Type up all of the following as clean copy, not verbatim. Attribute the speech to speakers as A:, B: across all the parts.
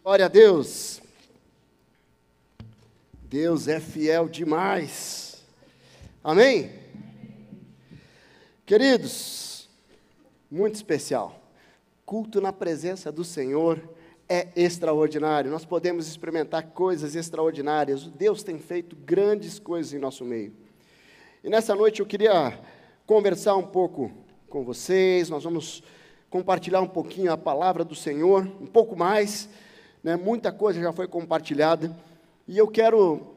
A: Glória a Deus. Deus é fiel demais. Amém? Queridos, muito especial. Culto na presença do Senhor é extraordinário. Nós podemos experimentar coisas extraordinárias. Deus tem feito grandes coisas em nosso meio. E nessa noite eu queria conversar um pouco com vocês. Nós vamos compartilhar um pouquinho a palavra do Senhor, um pouco mais, né? Muita coisa já foi compartilhada. E eu quero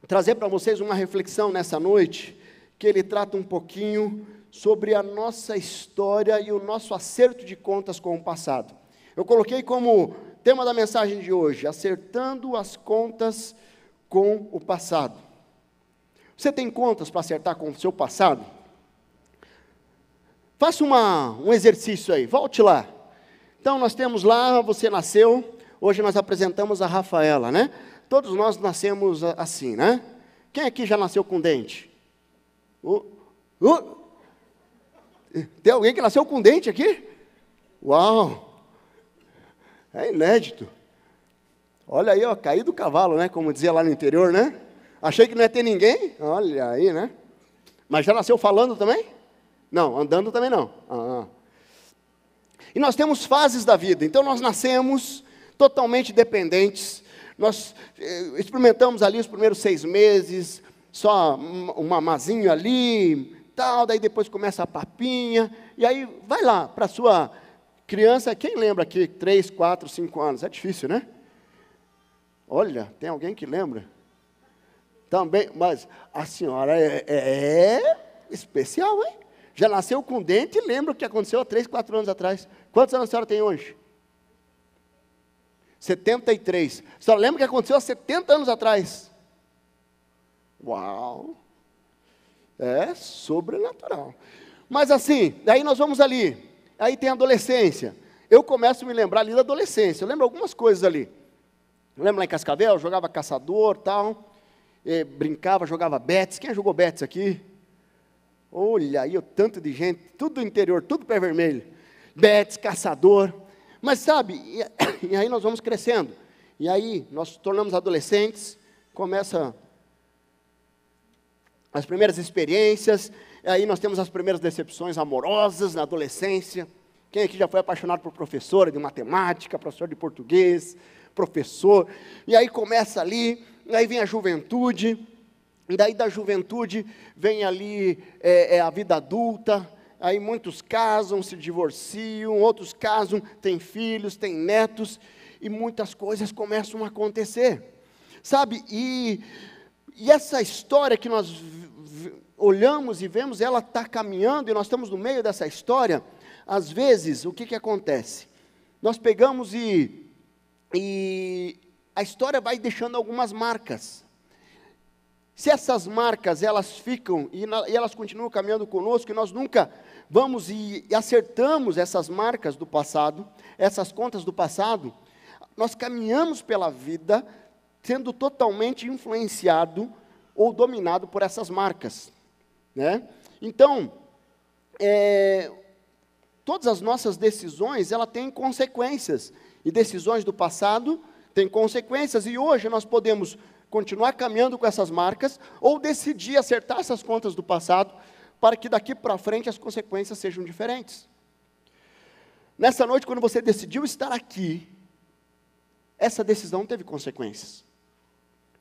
A: trazer para vocês uma reflexão nessa noite, que ele trata um pouquinho sobre a nossa história e o nosso acerto de contas com o passado. Eu coloquei como tema da mensagem de hoje, acertando as contas com o passado. Você tem contas para acertar com o seu passado? Faça um exercício aí, volte lá. Então nós temos lá, você nasceu, hoje nós apresentamos a Rafaela, né? Todos nós nascemos assim, né? Quem aqui já nasceu com dente? Tem alguém que nasceu com dente aqui? Uau! É inédito. Olha aí, ó, caí do cavalo, né? Como dizia lá no interior, né? Achei que não ia ter ninguém. Olha aí, né? Mas já nasceu falando também? Não, andando também não. E nós temos fases da vida. Então nós nascemos totalmente dependentes. Nós experimentamos ali os primeiros 6 meses, só um mamazinho ali, tal, daí depois começa a papinha, e aí vai lá para a sua criança, quem lembra aqui, 3, 4, 5 anos? É difícil, né? Olha, tem alguém que lembra? Também, mas a senhora é especial, hein? Já nasceu com dente e lembra o que aconteceu há 3, 4 anos atrás. Quantos anos a senhora tem hoje? 73. A senhora lembra o que aconteceu há 70 anos atrás? Uau! É sobrenatural. Mas assim, daí nós vamos ali. Aí tem a adolescência. Eu começo a me lembrar ali da adolescência. Eu lembro algumas coisas ali. Eu lembro lá em Cascavel, jogava caçador, tal. Brincava, jogava bets. Quem jogou bets aqui? Olha aí o tanto de gente, tudo do interior, tudo pé vermelho. Bets, caçador. Mas sabe, e aí nós vamos crescendo. E aí nós tornamos adolescentes, começa as primeiras experiências, e aí nós temos as primeiras decepções amorosas na adolescência. Quem aqui já foi apaixonado por professora de matemática, professor de português, professor? E aí começa ali, e aí vem a juventude, e daí da juventude vem ali a vida adulta. Aí muitos casam, se divorciam, outros casam, têm filhos, têm netos, e muitas coisas começam a acontecer. Sabe, e essa história que nós olhamos e vemos, ela está caminhando, e nós estamos no meio dessa história. Às vezes, o que acontece? Nós pegamos e a história vai deixando algumas marcas. Se essas marcas, elas ficam, e elas continuam caminhando conosco, e nós nunca vamos e acertamos essas marcas do passado, essas contas do passado, nós caminhamos pela vida sendo totalmente influenciado ou dominado por essas marcas, né? Então, todas as nossas decisões, ela tem consequências, e decisões do passado têm consequências, e hoje nós podemos continuar caminhando com essas marcas, ou decidir acertar essas contas do passado, para que daqui para frente as consequências sejam diferentes. Nessa noite, quando você decidiu estar aqui, essa decisão teve consequências.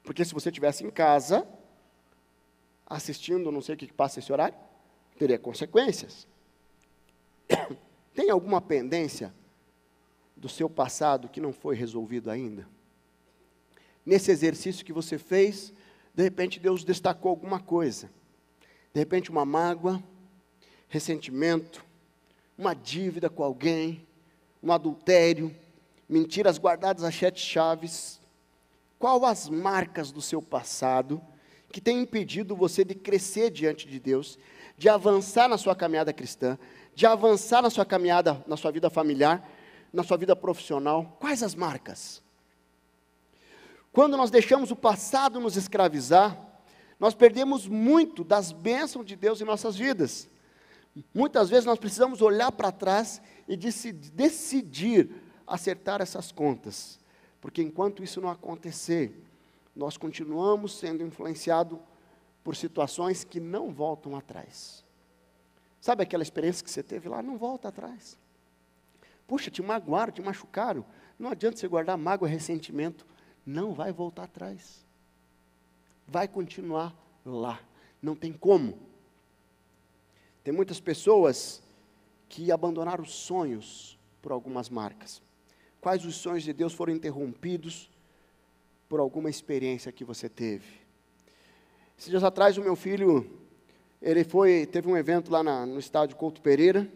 A: Porque se você estivesse em casa, assistindo, não sei o que passa esse horário, teria consequências. Tem alguma pendência do seu passado que não foi resolvido ainda? Nesse exercício que você fez, de repente Deus destacou alguma coisa. De repente uma mágoa, ressentimento, uma dívida com alguém, um adultério, mentiras guardadas a 7 chaves. Qual as marcas do seu passado que tem impedido você de crescer diante de Deus, de avançar na sua caminhada cristã, de avançar na sua caminhada, na sua vida familiar, na sua vida profissional? Quais as marcas? Quando nós deixamos o passado nos escravizar, nós perdemos muito das bênçãos de Deus em nossas vidas. Muitas vezes nós precisamos olhar para trás e decidir acertar essas contas. Porque enquanto isso não acontecer, nós continuamos sendo influenciados por situações que não voltam atrás. Sabe aquela experiência que você teve lá? Não volta atrás. Puxa, te magoaram, te machucaram. Não adianta você guardar mágoa e ressentimento. Não vai voltar atrás. Vai continuar lá. Não tem como. Tem muitas pessoas que abandonaram os sonhos por algumas marcas. Quais os sonhos de Deus foram interrompidos por alguma experiência que você teve? Esses dias atrás, o meu filho, teve um evento lá no estádio Couto Pereira,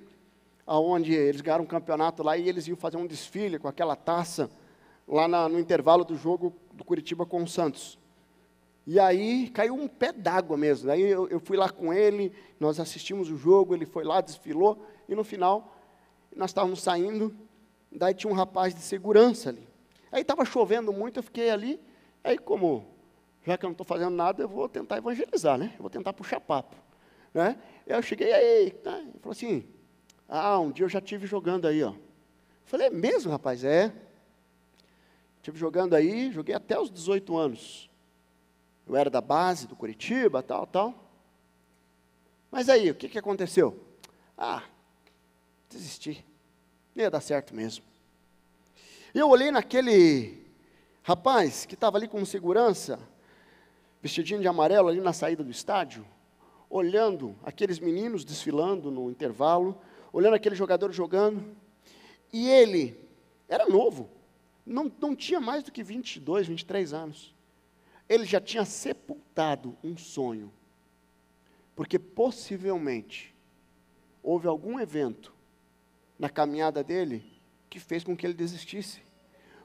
A: onde eles ganharam um campeonato lá e eles iam fazer um desfile com aquela taça lá no intervalo do jogo do Curitiba com o Santos. E aí caiu um pé d'água mesmo. Aí eu fui lá com ele, nós assistimos o jogo, ele foi lá, desfilou, e no final, nós estávamos saindo, daí tinha um rapaz de segurança ali. Aí estava chovendo muito, eu fiquei ali, aí já que eu não estou fazendo nada, eu vou tentar evangelizar, né? Eu vou tentar puxar papo, né? Eu cheguei aí, tá? Ele falou assim, um dia eu já estive jogando aí, ó. Eu falei, é mesmo, rapaz? É. Estive jogando aí, joguei até os 18 anos. Eu era da base, do Curitiba, tal. Mas aí, o que aconteceu? Desisti. Não ia dar certo mesmo. E eu olhei naquele rapaz que estava ali com segurança, vestidinho de amarelo ali na saída do estádio, olhando aqueles meninos desfilando no intervalo, olhando aquele jogador jogando, e ele era novo, não tinha mais do que 22, 23 anos. Ele já tinha sepultado um sonho, porque possivelmente houve algum evento na caminhada dele que fez com que ele desistisse.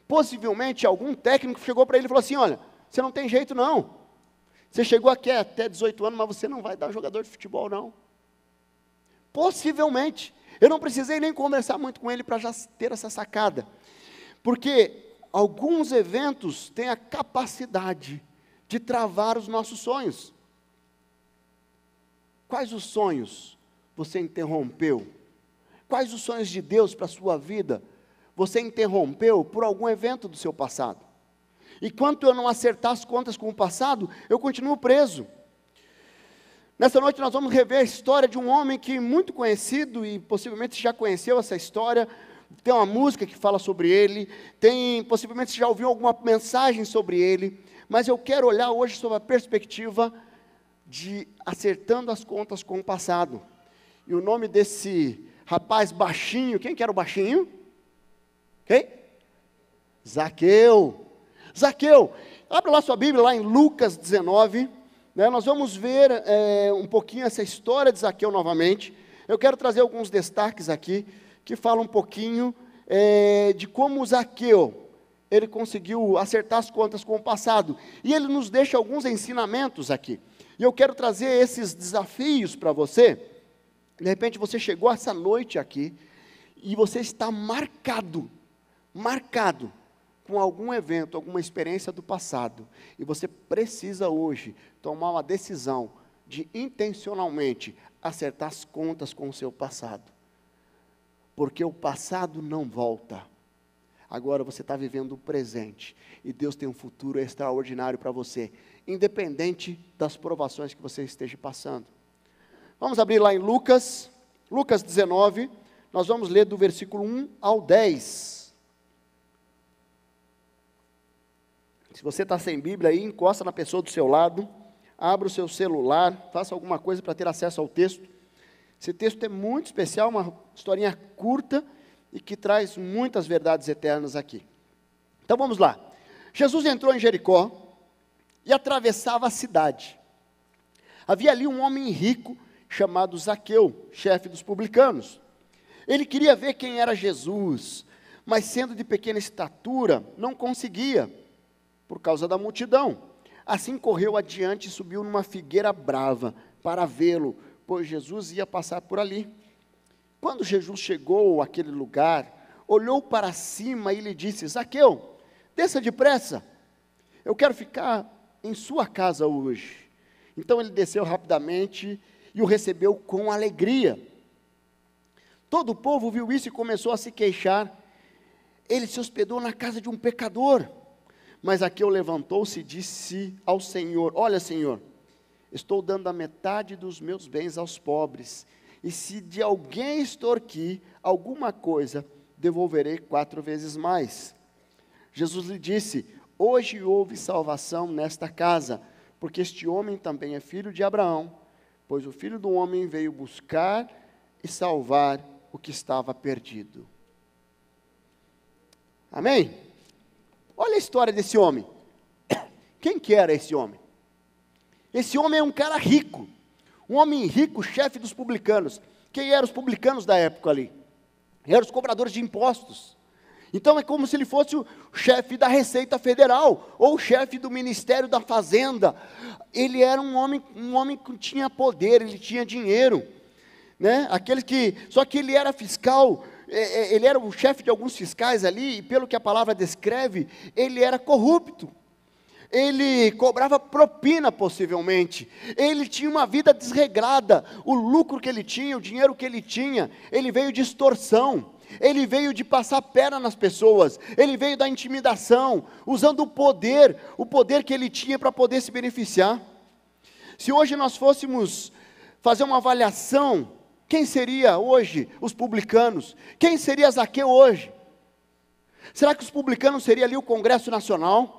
A: Possivelmente algum técnico chegou para ele e falou assim, olha, você não tem jeito não, você chegou aqui até 18 anos, mas você não vai dar jogador de futebol não. Possivelmente, eu não precisei nem conversar muito com ele para já ter essa sacada, porque alguns eventos têm a capacidade de travar os nossos sonhos. Quais os sonhos você interrompeu? Quais os sonhos de Deus para a sua vida você interrompeu por algum evento do seu passado? Enquanto eu não acertar as contas com o passado, eu continuo preso. Nessa noite nós vamos rever a história de um homem que muito conhecido, e possivelmente você já conheceu essa história. Tem uma música que fala sobre ele, possivelmente você já ouviu alguma mensagem sobre ele, mas eu quero olhar hoje sob a perspectiva de acertando as contas com o passado. E o nome desse rapaz baixinho, quem que era o baixinho? Quem? Zaqueu. Zaqueu, abre lá sua Bíblia, lá em Lucas 19, né, nós vamos ver um pouquinho essa história de Zaqueu novamente. Eu quero trazer alguns destaques aqui, que falam um pouquinho de como Zaqueu, ele conseguiu acertar as contas com o passado, e ele nos deixa alguns ensinamentos aqui, e eu quero trazer esses desafios para você. De repente você chegou essa noite aqui, e você está marcado com algum evento, alguma experiência do passado, e você precisa hoje tomar uma decisão de intencionalmente acertar as contas com o seu passado, porque o passado não volta. Agora você está vivendo o presente, e Deus tem um futuro extraordinário para você, independente das provações que você esteja passando. Vamos abrir lá em Lucas 19, nós vamos ler do versículo 1 ao 10. Se você está sem Bíblia aí, encosta na pessoa do seu lado, abra o seu celular, faça alguma coisa para ter acesso ao texto. Esse texto é muito especial, uma historinha curta, e que traz muitas verdades eternas aqui. Então vamos lá. Jesus entrou em Jericó e atravessava a cidade. Havia ali um homem rico chamado Zaqueu, chefe dos publicanos. Ele queria ver quem era Jesus, mas sendo de pequena estatura, não conseguia, por causa da multidão. Assim correu adiante e subiu numa figueira brava para vê-lo, pois Jesus ia passar por ali. Quando Jesus chegou àquele lugar, olhou para cima e lhe disse: Zaqueu, desça depressa, eu quero ficar em sua casa hoje. Então ele desceu rapidamente e o recebeu com alegria. Todo o povo viu isso e começou a se queixar. ele se hospedou na casa de um pecador. Mas Zaqueu levantou-se e disse ao Senhor: olha, Senhor, estou dando a metade dos meus bens aos pobres, e se de alguém extorquir alguma coisa, devolverei 4 vezes mais. Jesus lhe disse: hoje houve salvação nesta casa, porque este homem também é filho de Abraão, pois o Filho do Homem veio buscar e salvar o que estava perdido. Amém? Olha a história desse homem. Quem que era esse homem? Esse homem é um cara rico, um homem rico, chefe dos publicanos. Quem eram os publicanos da época ali? Eram os cobradores de impostos. Então é como se ele fosse o chefe da Receita Federal, ou o chefe do Ministério da Fazenda. Ele era um homem que tinha poder, ele tinha dinheiro, né? Só que ele era fiscal, ele era o chefe de alguns fiscais ali, e pelo que a palavra descreve, ele era corrupto. Ele cobrava propina possivelmente, ele tinha uma vida desregrada, o lucro que ele tinha, o dinheiro que ele tinha, ele veio de extorsão, ele veio de passar perna nas pessoas, ele veio da intimidação, usando o poder que ele tinha para poder se beneficiar. Se hoje nós fôssemos fazer uma avaliação, quem seria hoje os publicanos? Quem seria Zaqueu hoje? Será que os publicanos seria ali o Congresso Nacional?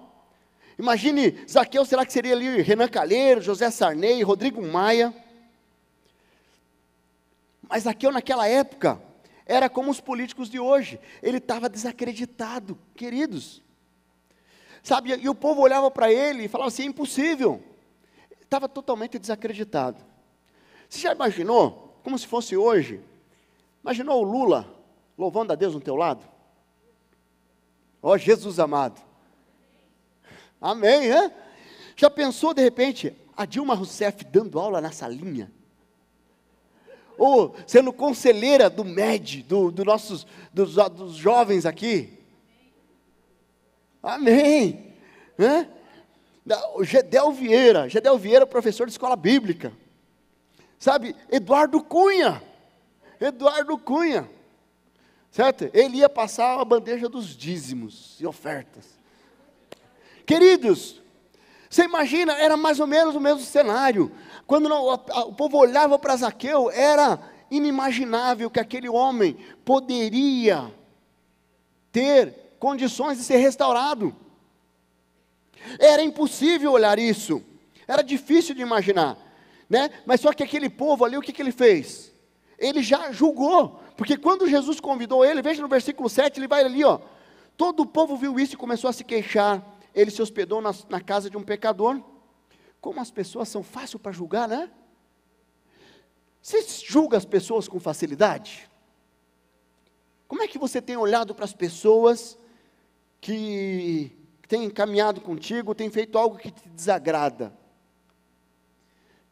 A: Imagine, Zaqueu, será que seria ali Renan Calheiros, José Sarney, Rodrigo Maia? Mas Zaqueu naquela época, era como os políticos de hoje, ele estava desacreditado, queridos. Sabe, e o povo olhava para ele e falava assim, é impossível. Estava totalmente desacreditado. Você já imaginou, como se fosse hoje, imaginou o Lula louvando a Deus no teu lado? Ó Jesus amado. Amém, hein? Já pensou de repente, a Dilma Rousseff dando aula na salinha? Ou sendo conselheira do MED, dos jovens aqui? Amém. O Gedel Vieira, professor de escola bíblica. Sabe, Eduardo Cunha, certo? Ele ia passar a bandeja dos dízimos e ofertas. Queridos, você imagina, era mais ou menos o mesmo cenário. Quando o povo olhava para Zaqueu, era inimaginável que aquele homem poderia ter condições de ser restaurado. Era impossível olhar isso, era difícil de imaginar, né? Mas só que aquele povo ali, o que ele fez? Ele já julgou, porque quando Jesus convidou ele, veja no versículo 7, ele vai ali, ó, todo o povo viu isso e começou a se queixar. Ele se hospedou na casa de um pecador. Como as pessoas são fáceis para julgar, né? Você julga as pessoas com facilidade? Como é que você tem olhado para as pessoas que têm caminhado contigo, têm feito algo que te desagrada?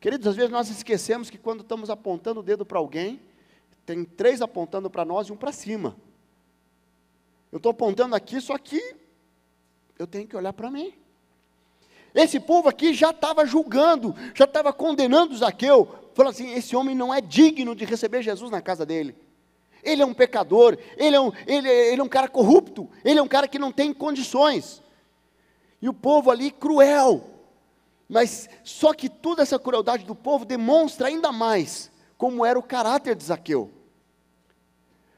A: Queridos, às vezes nós esquecemos que quando estamos apontando o dedo para alguém, tem 3 apontando para nós e 1 para cima. Eu estou apontando aqui, só que eu tenho que olhar para mim. Esse povo aqui já estava julgando, já estava condenando Zaqueu, falando assim, esse homem não é digno de receber Jesus na casa dele. Ele é um pecador, ele é um cara corrupto, ele é um cara que não tem condições. E o povo ali cruel, mas só que toda essa crueldade do povo demonstra ainda mais como era o caráter de Zaqueu.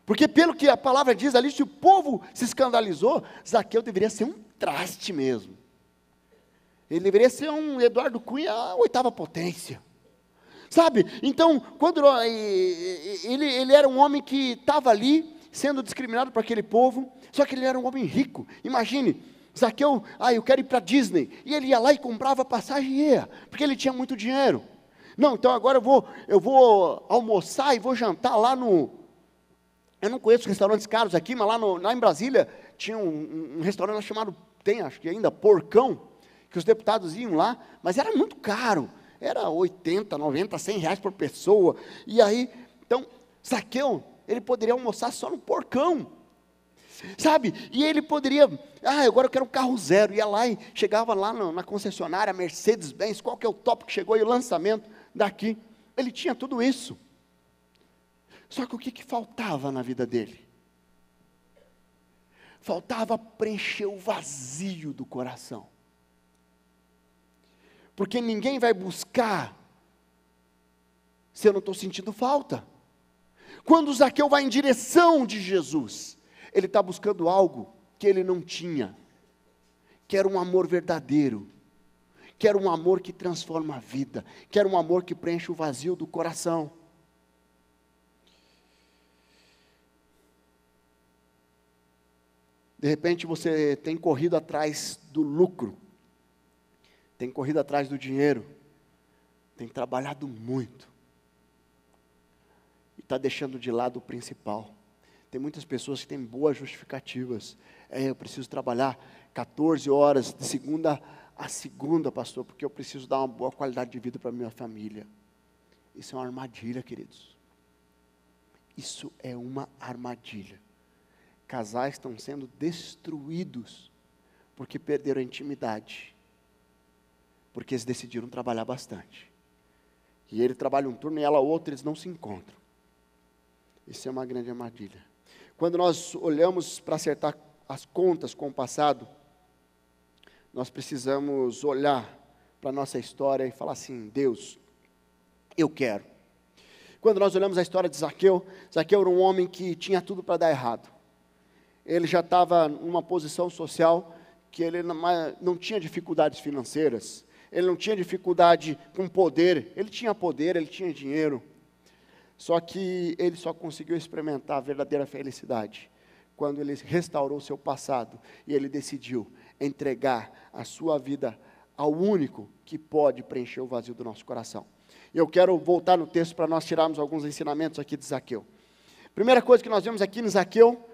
A: Porque pelo que a palavra diz ali, se o povo se escandalizou, Zaqueu deveria ser um traste mesmo. Ele deveria ser um Eduardo Cunha, a 8ª potência. Sabe? Então, quando ele era um homem que estava ali, sendo discriminado por aquele povo, só que ele era um homem rico. Imagine, Zaqueu, eu quero ir para Disney. E ele ia lá e comprava passagem e ia, porque ele tinha muito dinheiro. Não, então agora eu vou almoçar e vou jantar lá no... Eu não conheço restaurantes caros aqui, mas lá em Brasília tinha um restaurante chamado, tem acho que ainda, Porcão, que os deputados iam lá, mas era muito caro, era 80, 90, 100 reais por pessoa, e aí, então, Zaqueu, ele poderia almoçar só no Porcão, sabe, e ele poderia, agora eu quero um carro zero, ia lá e chegava lá na concessionária, Mercedes-Benz, qual que é o top que chegou aí, o lançamento daqui, ele tinha tudo isso. Só que o que faltava na vida dele? Faltava preencher o vazio do coração. Porque ninguém vai buscar se eu não estou sentindo falta. Quando Zaqueu vai em direção de Jesus, ele está buscando algo que ele não tinha, que era um amor verdadeiro, que era um amor que transforma a vida, que era um amor que preenche o vazio do coração. De repente você tem corrido atrás do lucro, tem corrido atrás do dinheiro, tem trabalhado muito, e está deixando de lado o principal. Tem muitas pessoas que têm boas justificativas. Eu preciso trabalhar 14 horas, de segunda a segunda, pastor, porque eu preciso dar uma boa qualidade de vida para a minha família. Isso é uma armadilha, queridos. Isso é uma armadilha. Casais estão sendo destruídos porque perderam a intimidade, porque eles decidiram trabalhar bastante. E ele trabalha um turno e ela outro, eles não se encontram. Isso é uma grande armadilha. Quando nós olhamos para acertar as contas com o passado, nós precisamos olhar para a nossa história e falar assim: Deus, eu quero. Quando nós olhamos a história de Zaqueu, Zaqueu era um homem que tinha tudo para dar errado. Ele já estava numa posição social que ele não tinha dificuldades financeiras, ele não tinha dificuldade com poder, ele tinha dinheiro. Só que ele só conseguiu experimentar a verdadeira felicidade quando ele restaurou o seu passado e ele decidiu entregar a sua vida ao único que pode preencher o vazio do nosso coração. Eu quero voltar no texto para nós tirarmos alguns ensinamentos aqui de Zaqueu. Primeira coisa que nós vemos aqui em Zaqueu,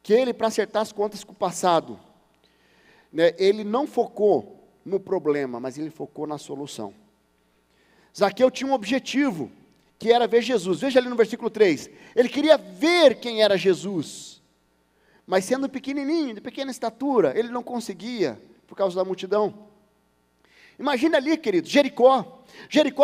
A: que ele, para acertar as contas com o passado, ele não focou no problema, mas ele focou na solução. Zaqueu tinha um objetivo, que era ver Jesus. Veja ali no versículo 3, ele queria ver quem era Jesus, mas sendo pequenininho, de pequena estatura, ele não conseguia, por causa da multidão. Imagina ali, querido, Jericó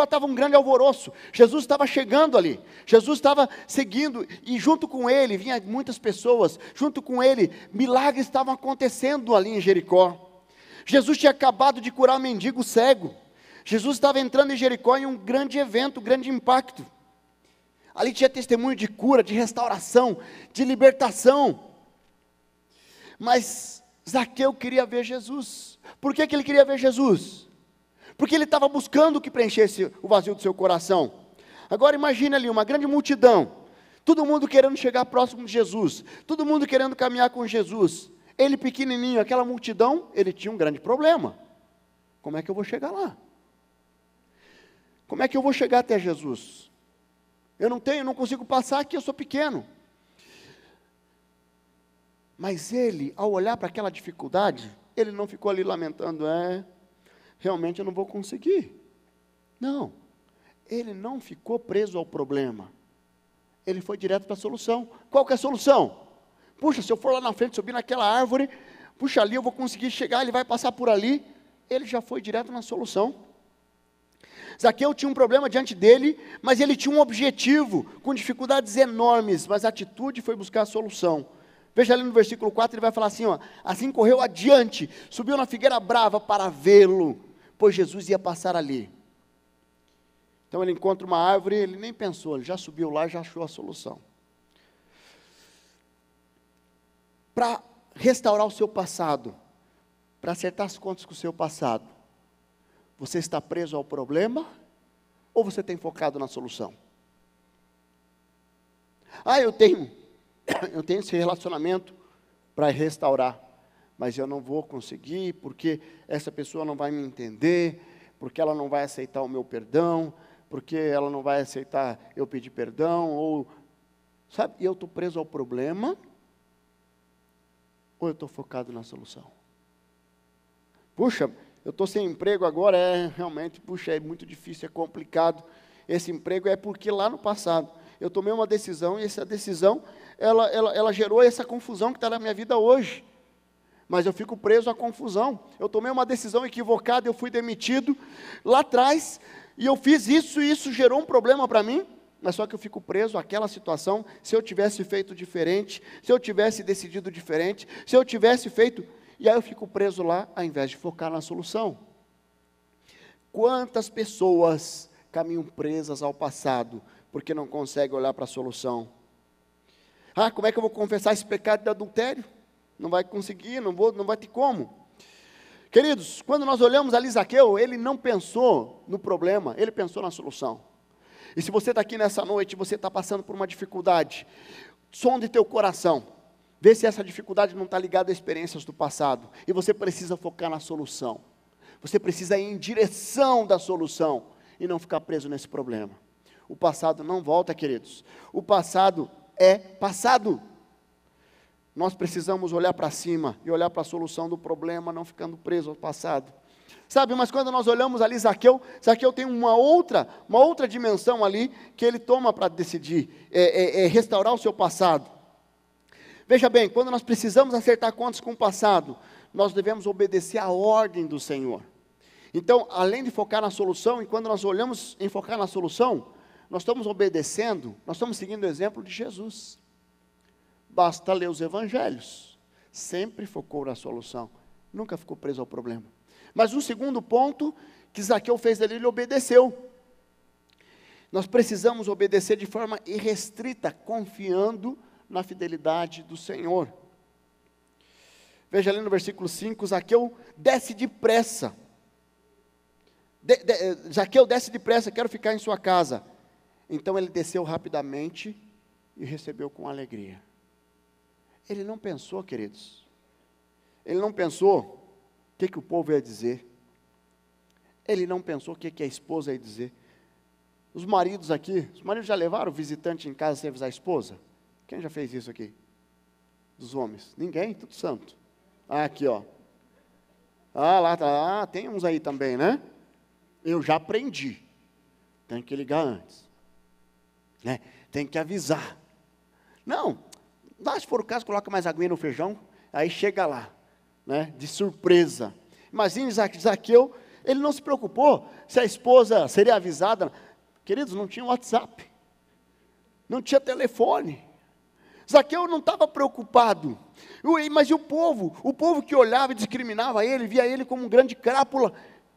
A: estava um grande alvoroço, Jesus estava chegando ali, Jesus estava seguindo, e junto com ele, vinha muitas pessoas, junto com ele, milagres estavam acontecendo ali em Jericó. Jesus tinha acabado de curar um mendigo cego, Jesus estava entrando em Jericó em um grande evento, um grande impacto. Ali tinha testemunho de cura, de restauração, de libertação. Mas Zaqueu queria ver Jesus. Por que ele queria ver Jesus? Porque ele estava buscando o que preenchesse o vazio do seu coração. Agora imagine ali uma grande multidão, todo mundo querendo chegar próximo de Jesus, todo mundo querendo caminhar com Jesus. Ele pequenininho, aquela multidão, ele tinha um grande problema. Como é que eu vou chegar lá? Como é que eu vou chegar até Jesus? Eu não consigo passar aqui, eu sou pequeno. Mas ele, ao olhar para aquela dificuldade, ele não ficou ali lamentando, realmente eu não vou conseguir. Não, ele não ficou preso ao problema. Ele foi direto para a solução. Qual que é a solução? Puxa, se eu for lá na frente, subir naquela árvore, puxa ali, eu vou conseguir chegar, ele vai passar por ali. Ele já foi direto na solução. Zaqueu tinha um problema diante dele, mas ele tinha um objetivo, com dificuldades enormes, mas a atitude foi buscar a solução. Veja ali no versículo 4, ele vai falar assim, assim correu adiante, subiu na figueira brava para vê-lo, pois Jesus ia passar ali. Então ele encontra uma árvore, ele nem pensou, ele já subiu lá e já achou a solução. Para restaurar o seu passado, para acertar as contas com o seu passado, você está preso ao problema ou você tem focado na solução? Eu tenho esse relacionamento para restaurar, mas eu não vou conseguir porque essa pessoa não vai me entender, porque ela não vai aceitar o meu perdão, porque ela não vai aceitar eu pedir perdão, e eu estou preso ao problema, ou eu estou focado na solução? Puxa, eu estou sem emprego agora, realmente, é muito difícil, é complicado. Esse emprego é porque lá no passado eu tomei uma decisão, e essa decisão, ela gerou essa confusão que está na minha vida hoje. Mas eu fico preso à confusão. Eu tomei uma decisão equivocada, eu fui demitido lá atrás, e eu fiz isso, e isso gerou um problema para mim, mas só que eu fico preso àquela situação. Se eu tivesse feito diferente, se eu tivesse decidido diferente, se eu tivesse feito, e aí eu fico preso lá, ao invés de focar na solução. Quantas pessoas caminham presas ao passado, porque não conseguem olhar para a solução? Como é que eu vou confessar esse pecado de adultério? Não vai conseguir, não vai ter como. Queridos, quando nós olhamos ali Zaqueu, ele não pensou no problema, ele pensou na solução. E se você está aqui nessa noite, você está passando por uma dificuldade, sonde teu coração, vê se essa dificuldade não está ligada a experiências do passado, e você precisa focar na solução, você precisa ir em direção da solução, e não ficar preso nesse problema. O passado não volta, queridos, o passado é passado. Nós precisamos olhar para cima, e olhar para a solução do problema, não ficando preso ao passado. Sabe, mas quando nós olhamos ali Zaqueu tem uma outra dimensão ali, que ele toma para decidir, restaurar o seu passado. Veja bem, quando nós precisamos acertar contas com o passado, nós devemos obedecer à ordem do Senhor. Então, além de focar na solução, e quando nós olhamos em focar na solução, nós estamos obedecendo, nós estamos seguindo o exemplo de Jesus. Basta ler os evangelhos, sempre focou na solução, nunca ficou preso ao problema. Mas o segundo ponto que Zaqueu fez ali, ele obedeceu. Nós precisamos obedecer de forma irrestrita, confiando na fidelidade do Senhor. Veja ali no versículo 5, Zaqueu desce depressa. Zaqueu desce depressa, quero ficar em sua casa. Então ele desceu rapidamente e recebeu com alegria. Ele não pensou, queridos, ele não pensou o que o povo ia dizer, ele não pensou o que a esposa ia dizer. Os maridos já levaram o visitante em casa sem avisar a esposa? Quem já fez isso aqui? Dos homens? Ninguém? Tudo santo. Aqui ó, lá tá, tem uns aí também, né? Eu já aprendi, tem que ligar antes, né? Tem que avisar. Não, lá se for o caso, coloca mais aguinha no feijão, aí chega lá, né, de surpresa. Imagine Zaqueu, ele não se preocupou se a esposa seria avisada. Queridos, não tinha WhatsApp, não tinha telefone. Zaqueu não estava preocupado. Mas e o povo que olhava e discriminava ele, via ele como um grande crápula,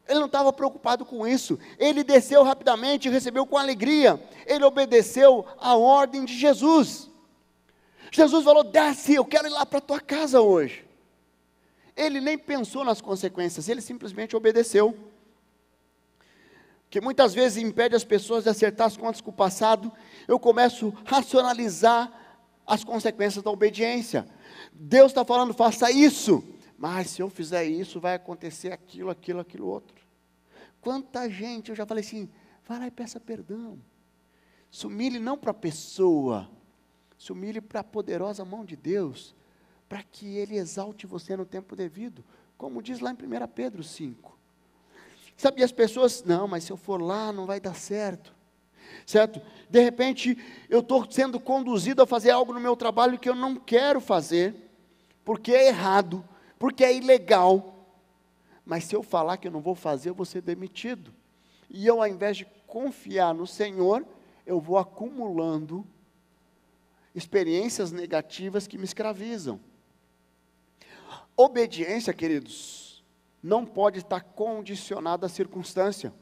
A: ele não estava preocupado com isso. Ele desceu rapidamente e recebeu com alegria. Ele obedeceu à ordem de Jesus. Jesus falou: desce, eu quero ir lá para a tua casa hoje. Ele nem pensou nas consequências, ele simplesmente obedeceu. Que muitas vezes impede as pessoas de acertar as contas com o passado. Eu começo a racionalizar as consequências da obediência. Deus está falando, faça isso, mas se eu fizer isso, vai acontecer aquilo, outro. Quanta gente, eu já falei assim, vai lá e peça perdão. Se humilhe não para a pessoa, se humilhe para a poderosa mão de Deus, para que Ele exalte você no tempo devido, como diz lá em 1 Pedro 5. Sabe, as pessoas, não, mas se eu for lá, não vai dar certo. Certo? De repente, eu estou sendo conduzido a fazer algo no meu trabalho que eu não quero fazer, porque é errado, porque é ilegal. Mas se eu falar que eu não vou fazer, eu vou ser demitido. E eu, ao invés de confiar no Senhor, eu vou acumulando experiências negativas que me escravizam. Obediência, queridos, não pode estar condicionada à circunstância.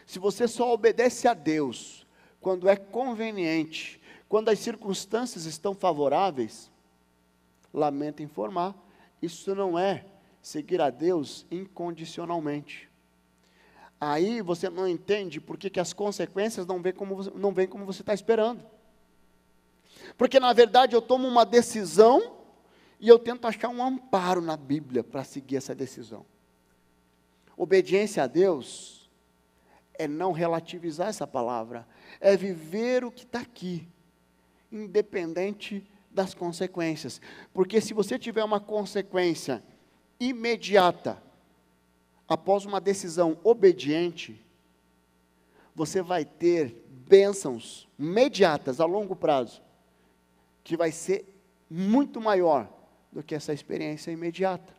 A: Se você só obedece a Deus quando é conveniente, quando as circunstâncias estão favoráveis, lamento informar, isso não é seguir a Deus incondicionalmente. Aí você não entende porque que as consequências não vêm como você está esperando. Porque na verdade eu tomo uma decisão e eu tento achar um amparo na Bíblia para seguir essa decisão. Obediência a Deus é não relativizar essa palavra, é viver o que está aqui, independente das consequências. Porque se você tiver uma consequência imediata, após uma decisão obediente, você vai ter bênçãos imediatas a longo prazo, que vai ser muito maior do que essa experiência imediata.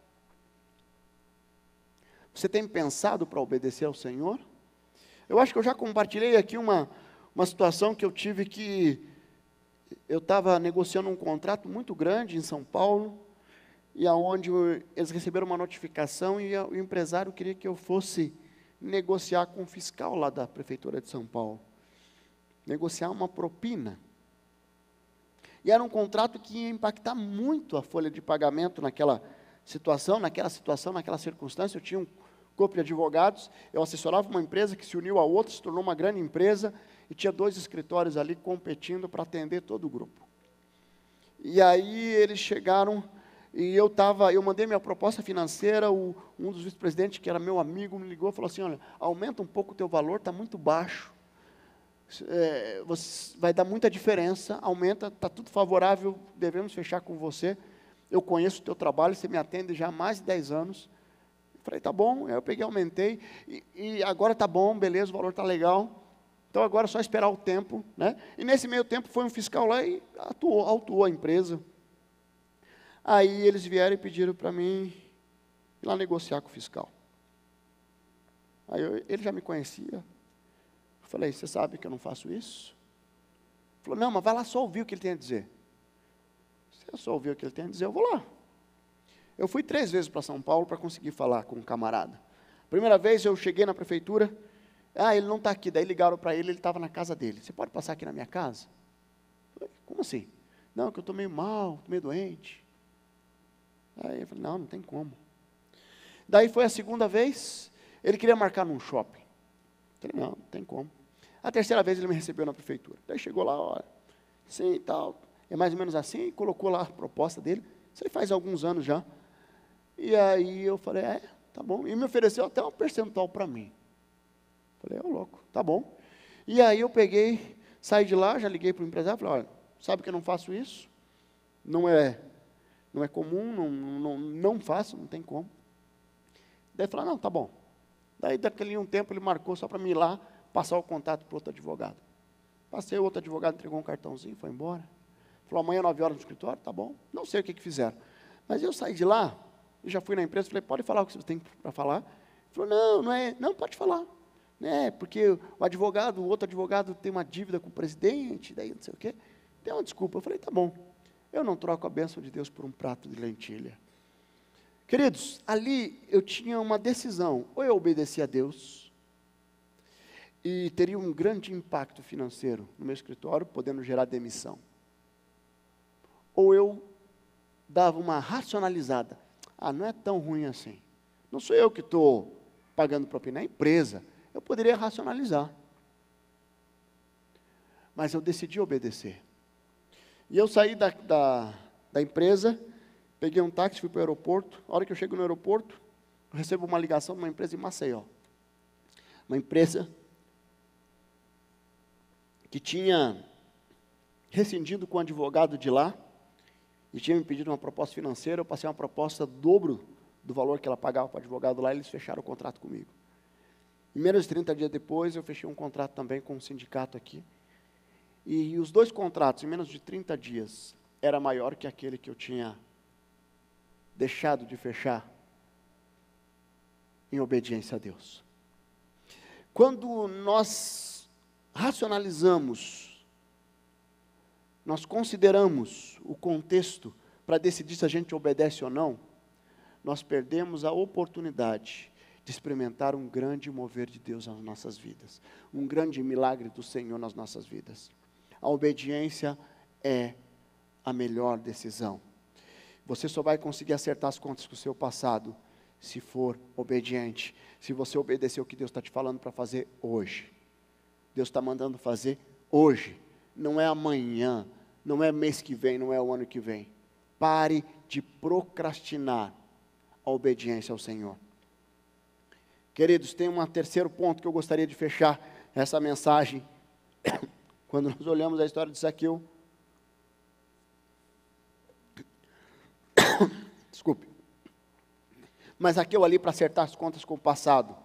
A: Você tem pensado para obedecer ao Senhor? Eu acho que eu já compartilhei aqui uma uma situação que eu tive que eu estava negociando um contrato muito grande em São Paulo, e aonde eles receberam uma notificação e o empresário queria que eu fosse negociar com o fiscal lá da Prefeitura de São Paulo, negociar uma propina. E era um contrato que ia impactar muito a folha de pagamento naquela situação, naquela circunstância. Eu tinha um corpo de advogados, eu assessorava uma empresa que se uniu a outra, se tornou uma grande empresa, e tinha 2 escritórios ali competindo para atender todo o grupo. E aí eles chegaram, e eu mandei minha proposta financeira, um dos vice-presidentes, que era meu amigo, me ligou e falou assim, olha, aumenta um pouco o teu valor, está muito baixo, vai dar muita diferença, aumenta, está tudo favorável, devemos fechar com você, eu conheço o teu trabalho, você me atende já há mais de 10 anos, eu falei, tá bom, aí eu peguei, aumentei, e agora tá bom, beleza, o valor está legal, então agora é só esperar o tempo, né? E nesse meio tempo foi um fiscal lá e autuou a empresa. Aí eles vieram e pediram para mim ir lá negociar com o fiscal. Aí ele já me conhecia. Eu falei, você sabe que eu não faço isso? Ele falou, não, mas vai lá só ouvir o que ele tem a dizer. Se eu só ouvir o que ele tem a dizer, eu vou lá. Eu fui 3 vezes para São Paulo para conseguir falar com um camarada. Primeira vez eu cheguei na prefeitura, ele não está aqui, daí ligaram para ele estava na casa dele. Você pode passar aqui na minha casa? Eu falei, como assim? Não, que eu estou meio mal, estou meio doente. Aí eu falei, não tem como. Daí foi a segunda vez, ele queria marcar num shopping. Eu falei, não tem como. A terceira vez ele me recebeu na prefeitura. Daí chegou lá, olha, sim e tal, é mais ou menos assim, e colocou lá a proposta dele. Isso aí faz alguns anos já. E aí eu falei, tá bom. E me ofereceu até um percentual para mim. Falei, louco, tá bom. E aí eu peguei, saí de lá, já liguei para o empresário, falei, olha, sabe que eu não faço isso? Não é comum, não faço, não tem como. Daí ele falou, não, tá bom. Daí daquele um tempo ele marcou só para mim ir lá, passar o contato para outro advogado. Passei, o outro advogado entregou um cartãozinho, foi embora. Falou, amanhã 9 horas no escritório, tá bom. Não sei o que fizeram. Mas eu saí de lá, e já fui na empresa, falei, pode falar o que você tem para falar? Ele falou, não, pode falar. Porque o outro advogado tem uma dívida com o presidente, daí não sei o quê. Deu uma desculpa. Eu falei, tá bom, eu não troco a bênção de Deus por um prato de lentilha. Queridos, ali eu tinha uma decisão, ou eu obedecia a Deus, e teria um grande impacto financeiro no meu escritório, podendo gerar demissão. Ou eu dava uma racionalizada, não é tão ruim assim. Não sou eu que estou pagando propina, é a empresa. Eu poderia racionalizar. Mas eu decidi obedecer. E eu saí da empresa, peguei um táxi, fui para o aeroporto. A hora que eu chego no aeroporto, eu recebo uma ligação de uma empresa em Maceió. Uma empresa que tinha rescindido com o advogado de lá, e tinha me pedido uma proposta financeira. Eu passei uma proposta dobro do valor que ela pagava para o advogado lá, e eles fecharam o contrato comigo. Em menos de 30 dias depois, eu fechei um contrato também com um sindicato aqui. E os 2 contratos, em menos de 30 dias, era maior que aquele que eu tinha deixado de fechar em obediência a Deus. Quando nós racionalizamos, nós consideramos o contexto para decidir se a gente obedece ou não, nós perdemos a oportunidade de experimentar um grande mover de Deus nas nossas vidas, um grande milagre do Senhor nas nossas vidas. A obediência é a melhor decisão. Você só vai conseguir acertar as contas com o seu passado se for obediente, se você obedecer o que Deus está te falando para fazer hoje. Deus está mandando fazer hoje, não é amanhã, não é mês que vem, não é o ano que vem. Pare de procrastinar a obediência ao Senhor. Queridos, tem um terceiro ponto que eu gostaria de fechar essa mensagem. Quando nós olhamos a história de Zaqueu, desculpe, mas Zaqueu ali para acertar as contas com o passado,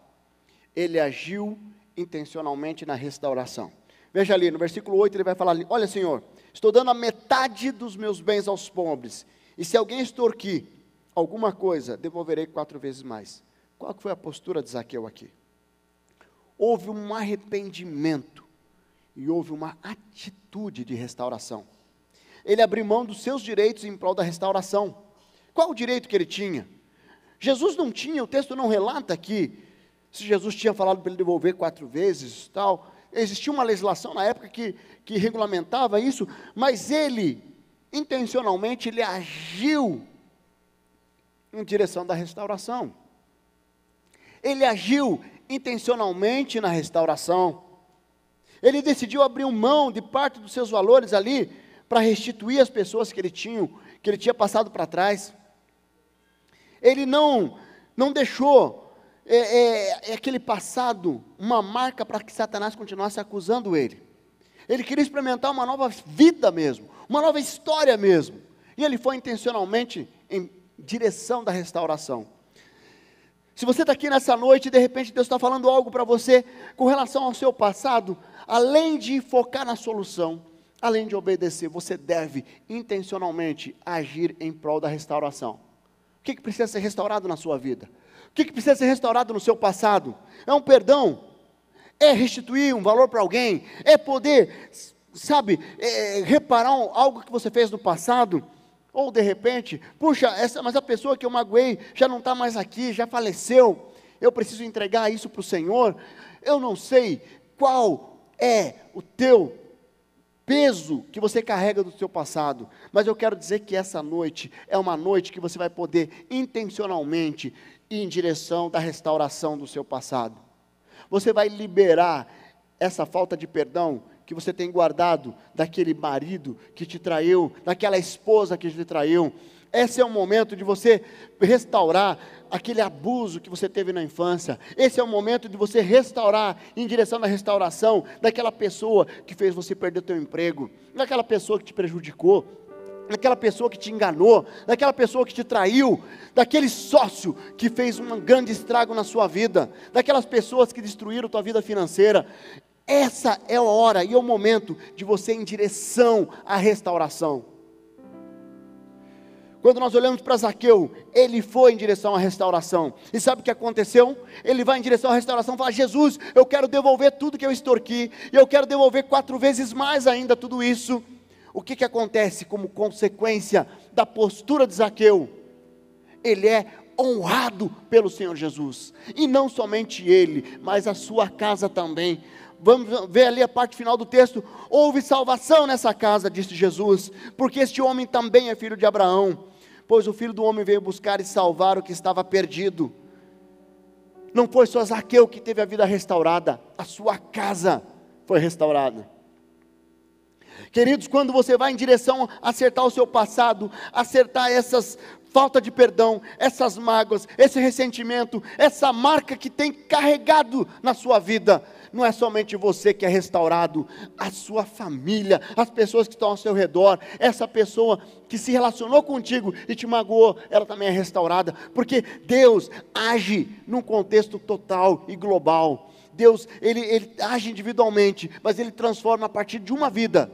A: ele agiu intencionalmente na restauração. Veja ali, no versículo 8 ele vai falar ali, olha Senhor, estou dando a metade dos meus bens aos pobres, e se alguém extorquir alguma coisa, devolverei 4 vezes mais. Qual foi a postura de Zaqueu aqui? Houve um arrependimento e houve uma atitude de restauração. Ele abriu mão dos seus direitos em prol da restauração. Qual o direito que ele tinha? Jesus não tinha, o texto não relata aqui, se Jesus tinha falado para ele devolver 4 vezes, tal. Existia uma legislação na época que regulamentava isso, mas ele, intencionalmente, ele agiu em direção da restauração. Ele agiu intencionalmente na restauração. Ele decidiu abrir mão de parte dos seus valores ali, para restituir as pessoas que ele tinha passado para trás. Ele não deixou aquele passado uma marca para que Satanás continuasse acusando ele. Ele queria experimentar uma nova vida mesmo, uma nova história mesmo. E ele foi intencionalmente em direção da restauração. Se você está aqui nessa noite e de repente Deus está falando algo para você com relação ao seu passado, além de focar na solução, além de obedecer, você deve intencionalmente agir em prol da restauração. O que precisa ser restaurado na sua vida? O que precisa ser restaurado no seu passado? É um perdão? É restituir um valor para alguém? É poder, reparar algo que você fez no passado? Ou de repente, puxa, mas a pessoa que eu magoei já não está mais aqui, já faleceu, eu preciso entregar isso para o Senhor. Eu não sei qual é o teu peso que você carrega do seu passado, mas eu quero dizer que essa noite é uma noite que você vai poder intencionalmente ir em direção da restauração do seu passado. Você vai liberar essa falta de perdão que você tem guardado daquele marido que te traiu, daquela esposa que te traiu. Esse é o momento de você restaurar aquele abuso que você teve na infância. Esse é o momento de você restaurar, em direção da restauração, daquela pessoa que fez você perder o teu emprego, daquela pessoa que te prejudicou, daquela pessoa que te enganou, daquela pessoa que te traiu, daquele sócio que fez um grande estrago na sua vida, daquelas pessoas que destruíram tua vida financeira. Essa é a hora e é o momento de você ir em direção à restauração. Quando nós olhamos para Zaqueu, ele foi em direção à restauração. E sabe o que aconteceu? Ele vai em direção à restauração e fala: Jesus, eu quero devolver tudo que eu extorqui, e eu quero devolver 4 vezes mais ainda tudo isso. O que acontece como consequência da postura de Zaqueu? Ele é honrado pelo Senhor Jesus. E não somente ele, mas a sua casa também. Vamos ver ali a parte final do texto. Houve salvação nessa casa, disse Jesus, porque este homem também é filho de Abraão. Pois o Filho do Homem veio buscar e salvar o que estava perdido. Não foi só Zaqueu que teve a vida restaurada, a sua casa foi restaurada. Queridos, quando você vai em direção a acertar o seu passado, acertar essas falta de perdão, essas mágoas, esse ressentimento, essa marca que tem carregado na sua vida, não é somente você que é restaurado, a sua família, as pessoas que estão ao seu redor, essa pessoa que se relacionou contigo e te magoou, ela também é restaurada, porque Deus age num contexto total e global. Deus, ele age individualmente, mas Ele transforma a partir de uma vida.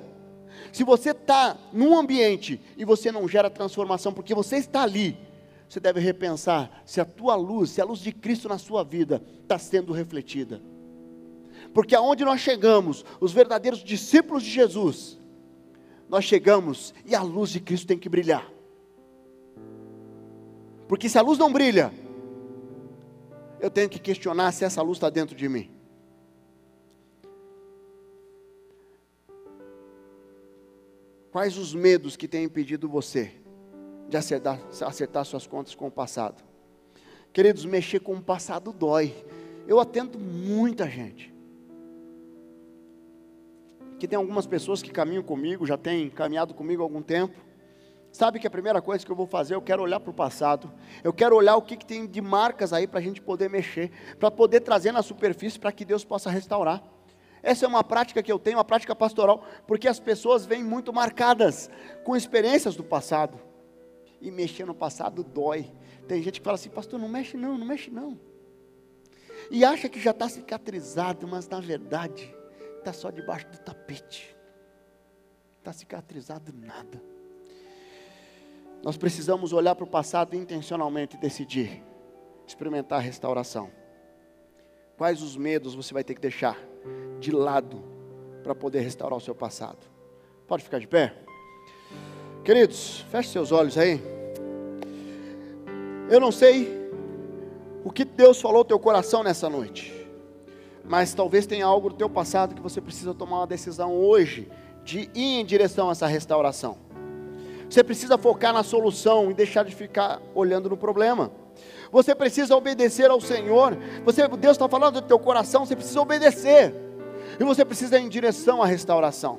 A: Se você está num ambiente e você não gera transformação, porque você está ali, você deve repensar se a tua luz, se a luz de Cristo na sua vida está sendo refletida. Porque aonde nós chegamos, os verdadeiros discípulos de Jesus, nós chegamos e a luz de Cristo tem que brilhar. Porque se a luz não brilha, eu tenho que questionar se essa luz está dentro de mim. Quais os medos que têm impedido você de acertar suas contas com o passado? Queridos, mexer com o passado dói. Eu atendo muita gente. Que tem algumas pessoas que caminham comigo, já têm caminhado comigo há algum tempo. Sabe que a primeira coisa que eu vou fazer, eu quero olhar para o passado. Eu quero olhar o que tem de marcas aí para a gente poder mexer, para poder trazer na superfície, para que Deus possa restaurar. Essa é uma prática que eu tenho, uma prática pastoral, porque as pessoas vêm muito marcadas com experiências do passado. E mexer no passado dói. Tem gente que fala assim: pastor, não mexe não, não mexe não. E acha que já está cicatrizado, mas na verdade está só debaixo do tapete. Está cicatrizado nada. Nós precisamos olhar para o passado intencionalmente e decidir experimentar a restauração. Quais os medos você vai ter que deixar de lado para poder restaurar o seu passado. Pode ficar de pé? Queridos, feche seus olhos aí. Eu não sei o que Deus falou ao teu coração nessa noite, mas talvez tenha algo do teu passado que você precisa tomar uma decisão hoje, de ir em direção a essa restauração. Você precisa focar na solução e deixar de ficar olhando no problema. Você precisa obedecer ao Senhor. Deus está falando do teu coração, você precisa obedecer. E você precisa ir em direção à restauração.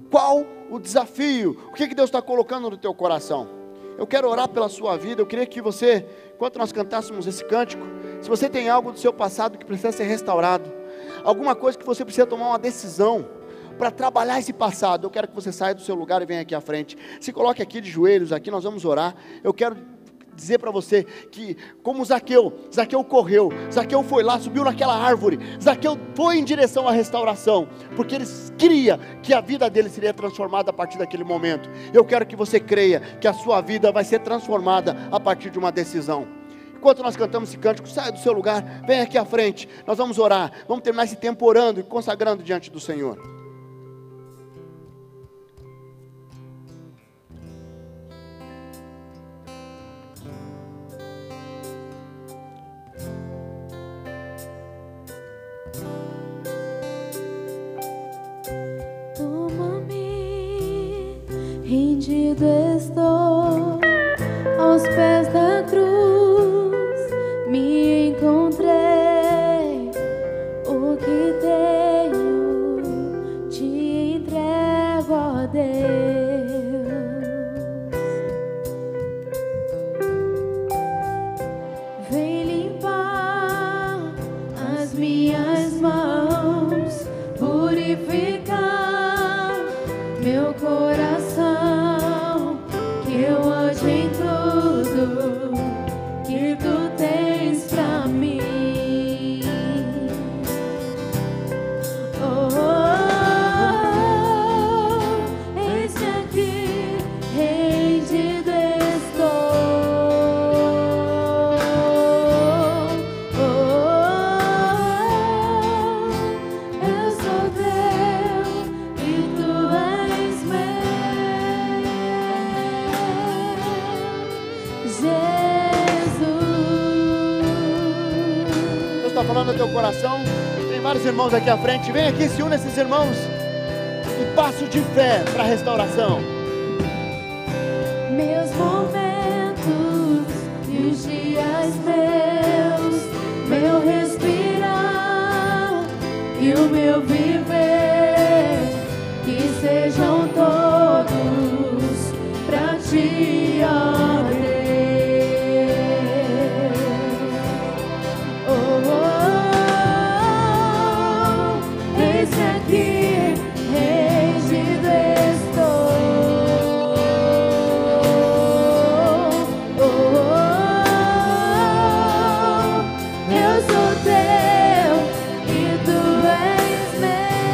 A: Qual o desafio? O que Deus está colocando no teu coração? Eu quero orar pela sua vida. Eu queria que você, enquanto nós cantássemos esse cântico, se você tem algo do seu passado que precisa ser restaurado, alguma coisa que você precisa tomar uma decisão para trabalhar esse passado, eu quero que você saia do seu lugar e venha aqui à frente. Se coloque aqui de joelhos, aqui nós vamos orar. Eu quero dizer para você que, como Zaqueu correu, Zaqueu foi lá, subiu naquela árvore, Zaqueu foi em direção à restauração, porque ele cria que a vida dele seria transformada a partir daquele momento. Eu quero que você creia que a sua vida vai ser transformada a partir de uma decisão. Enquanto nós cantamos esse cântico, saia do seu lugar, venha aqui à frente, nós vamos orar, vamos terminar esse tempo orando e consagrando diante do Senhor.
B: Rendido estou aos pés da cruz, me encontrei, o que tenho te entrego, ó Deus. Vem limpar as minhas mãos, purificar meu coração, que eu ande em tudo que tu tens pra mim. Oh, oh, oh, eis-me aqui, rendido estou. Oh, oh, eu sou teu e tu és meu, Jesus.
A: Deus está falando no teu coração. Tem vários irmãos aqui à frente. Vem aqui, se une a esses irmãos e passo de fé para a restauração.
B: Meus momentos e os dias meus, meu respirar e o meu viver, que sejam todos pra ti, ó Deus. Oh, oh, oh, eis-me aqui, rendido estou. Oh, oh, eu sou teu e tu és meu.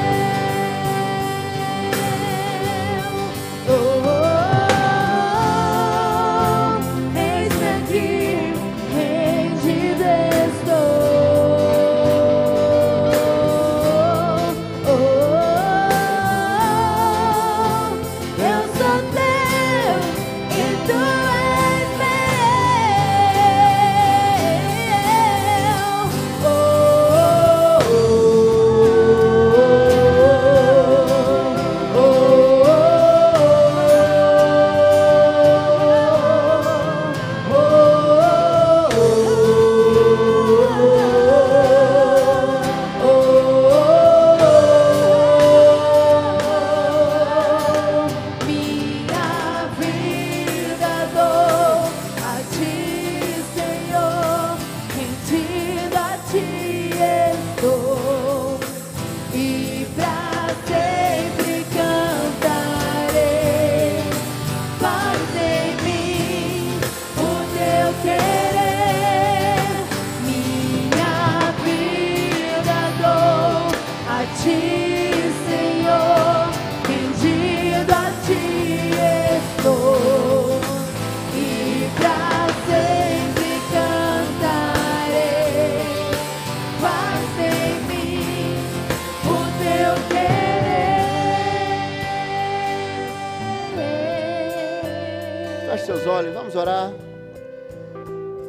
A: Feche seus olhos, vamos orar.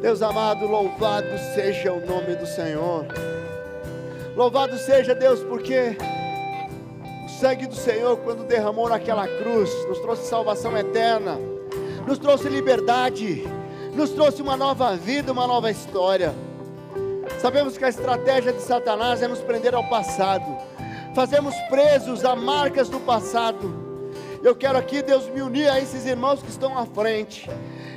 A: Deus amado, louvado seja o nome do Senhor. Louvado seja Deus, porque o sangue do Senhor, quando derramou naquela cruz, nos trouxe salvação eterna, nos trouxe liberdade, nos trouxe uma nova vida, uma nova história. Sabemos que a estratégia de Satanás é nos prender ao passado, fazermos presos a marcas do passado. Eu quero aqui, Deus, me unir a esses irmãos que estão à frente,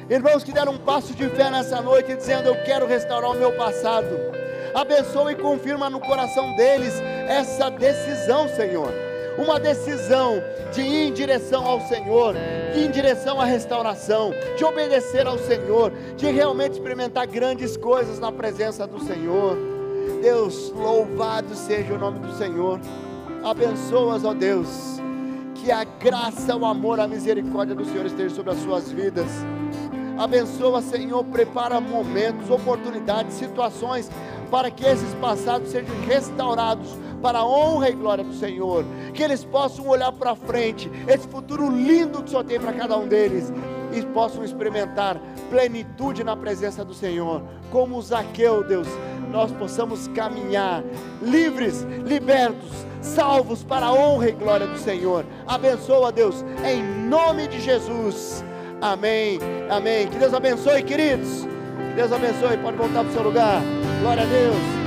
A: irmãos que deram um passo de fé nessa noite, dizendo: eu quero restaurar o meu passado. Abençoa e confirma no coração deles essa decisão, Senhor, uma decisão de ir em direção ao Senhor, de ir em direção à restauração, de obedecer ao Senhor, de realmente experimentar grandes coisas na presença do Senhor. Deus, louvado seja o nome do Senhor. Abençoa-as, ó Deus, que a graça, o amor, a misericórdia do Senhor esteja sobre as suas vidas. Abençoa, Senhor, prepara momentos, oportunidades, situações, para que esses passados sejam restaurados para a honra e glória do Senhor, que eles possam olhar para frente, esse futuro lindo que o Senhor tem para cada um deles, e possam experimentar plenitude na presença do Senhor, como Zaqueu, Deus, nós possamos caminhar livres, libertos, salvos para a honra e glória do Senhor. Abençoa, Deus, em nome de Jesus, amém, amém. Que Deus abençoe, queridos, que Deus abençoe. Pode voltar para o seu lugar. Glória a Deus.